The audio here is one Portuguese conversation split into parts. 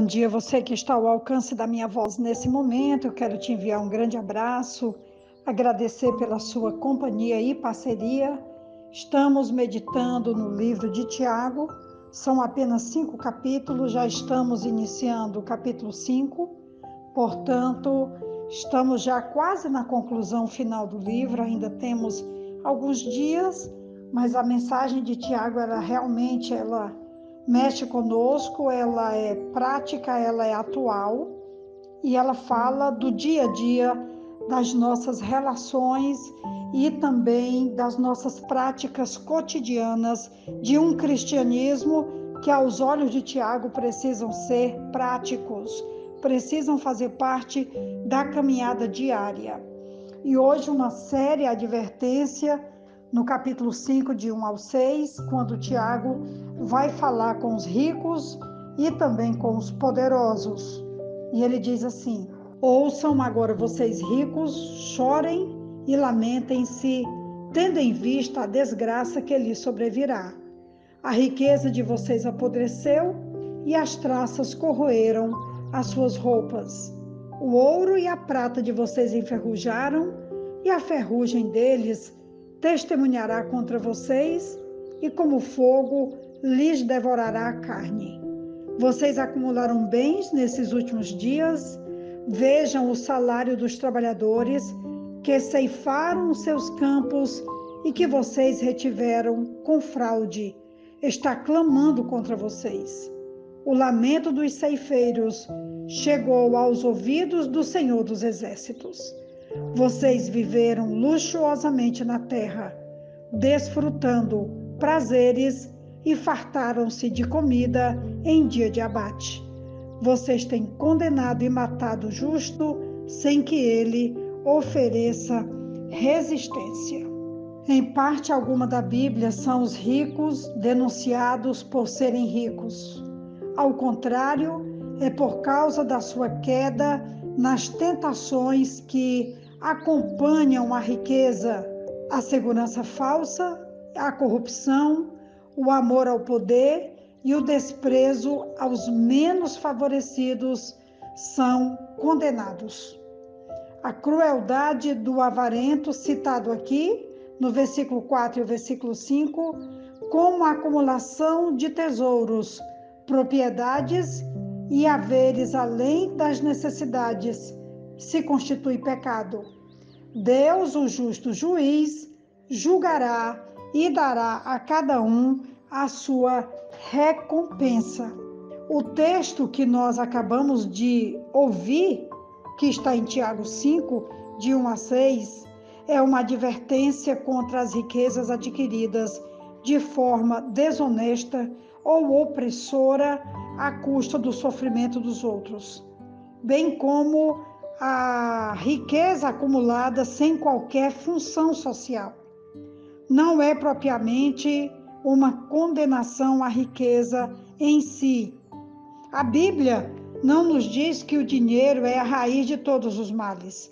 Bom dia, você que está ao alcance da minha voz nesse momento. Eu quero te enviar um grande abraço, agradecer pela sua companhia e parceria. Estamos meditando no livro de Tiago, são apenas 5 capítulos, já estamos iniciando o capítulo 5, portanto, estamos já quase na conclusão final do livro, ainda temos alguns dias, mas a mensagem de Tiago, ela mexe conosco, ela é prática, ela é atual e ela fala do dia a dia, das nossas relações e também das nossas práticas cotidianas de um cristianismo que, aos olhos de Tiago, precisam ser práticos, precisam fazer parte da caminhada diária. E hoje uma séria advertência no capítulo 5, de 1 ao 6, quando Tiago vai falar com os ricos e também com os poderosos. E ele diz assim: ouçam agora vocês ricos, chorem e lamentem-se, tendo em vista a desgraça que lhes sobrevirá. A riqueza de vocês apodreceu e as traças corroeram as suas roupas. O ouro e a prata de vocês enferrujaram e a ferrugem deles testemunhará contra vocês, e como fogo lhes devorará a carne. Vocês acumularam bens nesses últimos dias. Vejam o salário dos trabalhadores que ceifaram os seus campos e que vocês retiveram com fraude. Está clamando contra vocês. O lamento dos ceifeiros chegou aos ouvidos do Senhor dos Exércitos. Vocês viveram luxuosamente na terra, desfrutando prazeres e fartaram-se de comida em dia de abate. Vocês têm condenado e matado o justo sem que ele ofereça resistência. Em parte alguma da Bíblia são os ricos denunciados por serem ricos. Ao contrário, é por causa da sua queda nas tentações que acompanham a riqueza, a segurança falsa, a corrupção, o amor ao poder e o desprezo aos menos favorecidos são condenados. A crueldade do avarento, citado aqui no versículo 4 e o versículo 5, como a acumulação de tesouros, propriedades e haveres além das necessidades, se constitui pecado. Deus, o justo juiz, julgará e dará a cada um a sua recompensa. O texto que nós acabamos de ouvir, que está em Tiago 5, de 1 a 6, é uma advertência contra as riquezas adquiridas de forma desonesta ou opressora à custa do sofrimento dos outros, bem como a riqueza acumulada sem qualquer função social. Não é propriamente uma condenação à riqueza em si. A Bíblia não nos diz que o dinheiro é a raiz de todos os males,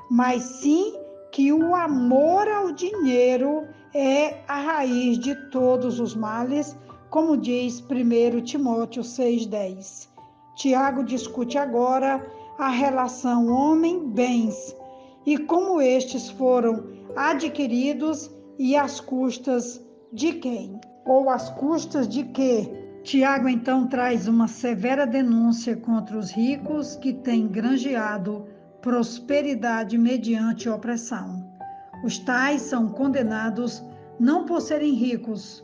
mas sim que o amor ao dinheiro é a raiz de todos os males, como diz 1 Timóteo 6,10. Tiago discute agora a relação homem-bens e como estes foram adquiridos e às custas de quem? Ou às custas de quê? Tiago então traz uma severa denúncia contra os ricos que têm granjeado prosperidade mediante opressão. Os tais são condenados não por serem ricos,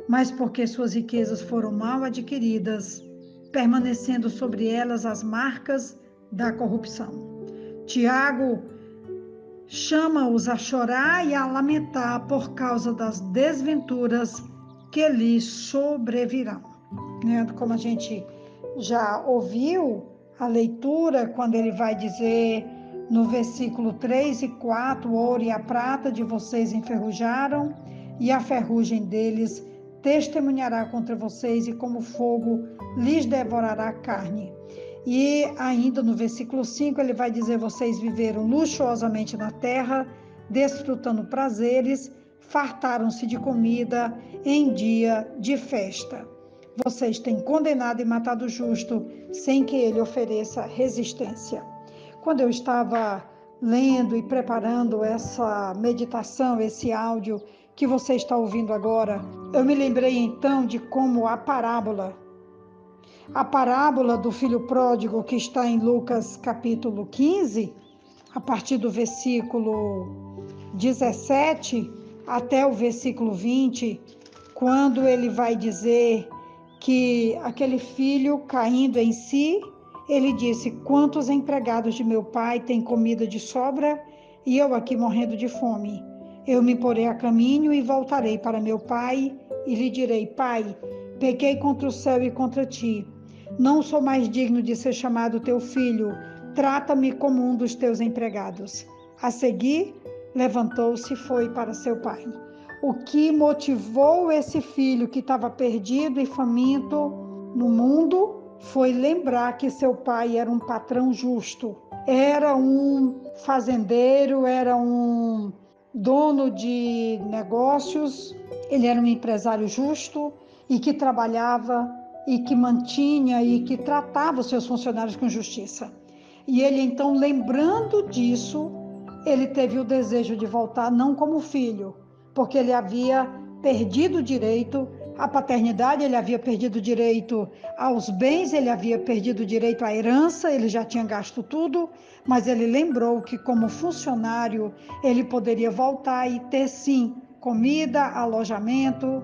mas porque suas riquezas foram mal adquiridas, permanecendo sobre elas as marcas da corrupção. Tiago chama-os a chorar e a lamentar por causa das desventuras que lhes sobrevirão. Como a gente já ouviu a leitura, quando ele vai dizer no versículo 3 e 4, o ouro e a prata de vocês enferrujaram, e a ferrugem deles testemunhará contra vocês, e como fogo lhes devorará a carne. E ainda no versículo 5 ele vai dizer: vocês viveram luxuosamente na terra, desfrutando prazeres, fartaram-se de comida em dia de festa. vocês têm condenado e matado o justo sem que ele ofereça resistência. Quando eu estava lendo e preparando essa meditação, esse áudio que você está ouvindo agora, eu me lembrei então de como a parábola do filho pródigo, que está em Lucas capítulo 15, a partir do versículo 17 até o versículo 20, quando ele vai dizer que aquele filho caindo em si, ele disse: quantos empregados de meu pai têm comida de sobra e eu aqui morrendo de fome? Eu me porei a caminho e voltarei para meu pai e lhe direi: Pai, pequei contra o céu e contra ti. Não sou mais digno de ser chamado teu filho. Trata-me como um dos teus empregados. A seguir, levantou-se e foi para seu pai. O que motivou esse filho que estava perdido e faminto no mundo foi lembrar que seu pai era um patrão justo, era um fazendeiro, era um dono de negócios, ele era um empresário justo e que trabalhava e que mantinha e que tratava os seus funcionários com justiça. E ele então, lembrando disso, ele teve o desejo de voltar não como filho, porque ele havia perdido o direito à paternidade, ele havia perdido o direito aos bens, ele havia perdido o direito à herança, ele já tinha gasto tudo, mas ele lembrou que como funcionário ele poderia voltar e ter sim comida, alojamento,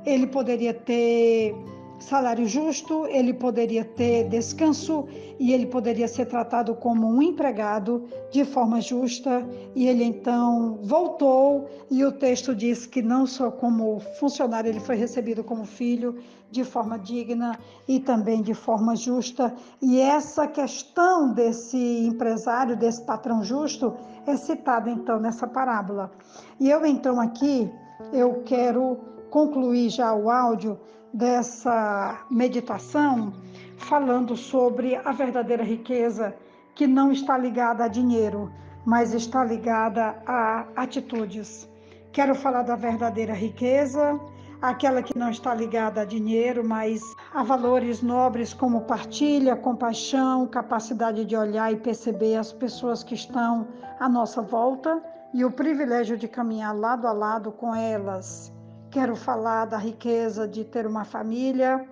ele poderia ter salário justo, ele poderia ter descanso e ele poderia ser tratado como um empregado de forma justa. E ele então voltou, e o texto diz que não só como funcionário, ele foi recebido como filho de forma digna e também de forma justa. E essa questão desse empresário, desse patrão justo, é citada então nessa parábola. E eu então aqui, eu quero concluir já o áudio dessa meditação falando sobre a verdadeira riqueza, que não está ligada a dinheiro, mas está ligada a atitudes. Quero falar da verdadeira riqueza, aquela que não está ligada a dinheiro, mas a valores nobres como partilha, compaixão, capacidade de olhar e perceber as pessoas que estão à nossa volta e o privilégio de caminhar lado a lado com elas. Quero falar da riqueza de ter uma família,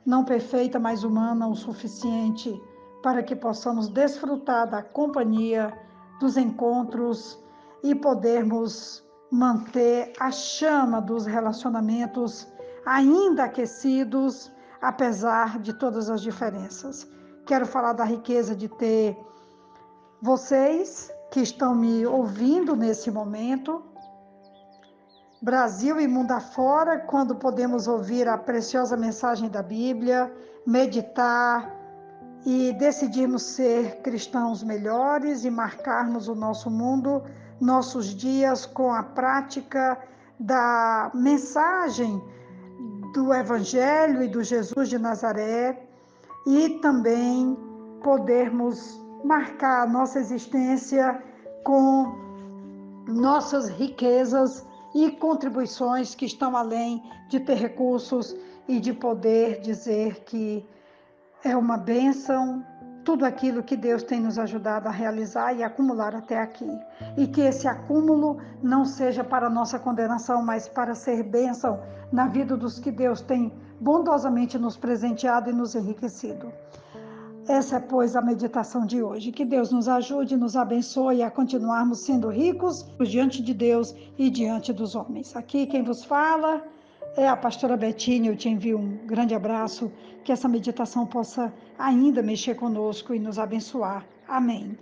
não perfeita, mas humana o suficiente para que possamos desfrutar da companhia, dos encontros e podermos manter a chama dos relacionamentos ainda aquecidos, apesar de todas as diferenças. Quero falar da riqueza de ter vocês que estão me ouvindo nesse momento, Brasil e mundo afora, quando podemos ouvir a preciosa mensagem da Bíblia, meditar e decidirmos ser cristãos melhores e marcarmos o nosso mundo, nossos dias com a prática da mensagem do Evangelho e do Jesus de Nazaré, e também podermos marcar a nossa existência com nossas riquezas e contribuições que estão além de ter recursos e de poder dizer que é uma bênção tudo aquilo que Deus tem nos ajudado a realizar e acumular até aqui. E que esse acúmulo não seja para nossa condenação, mas para ser bênção na vida dos que Deus tem bondosamente nos presenteado e nos enriquecido. Essa é, pois, a meditação de hoje. Que Deus nos ajude, nos abençoe a continuarmos sendo ricos diante de Deus e diante dos homens. Aqui quem vos fala é a pastora Betinha. Eu te envio um grande abraço, que essa meditação possa ainda mexer conosco e nos abençoar. Amém.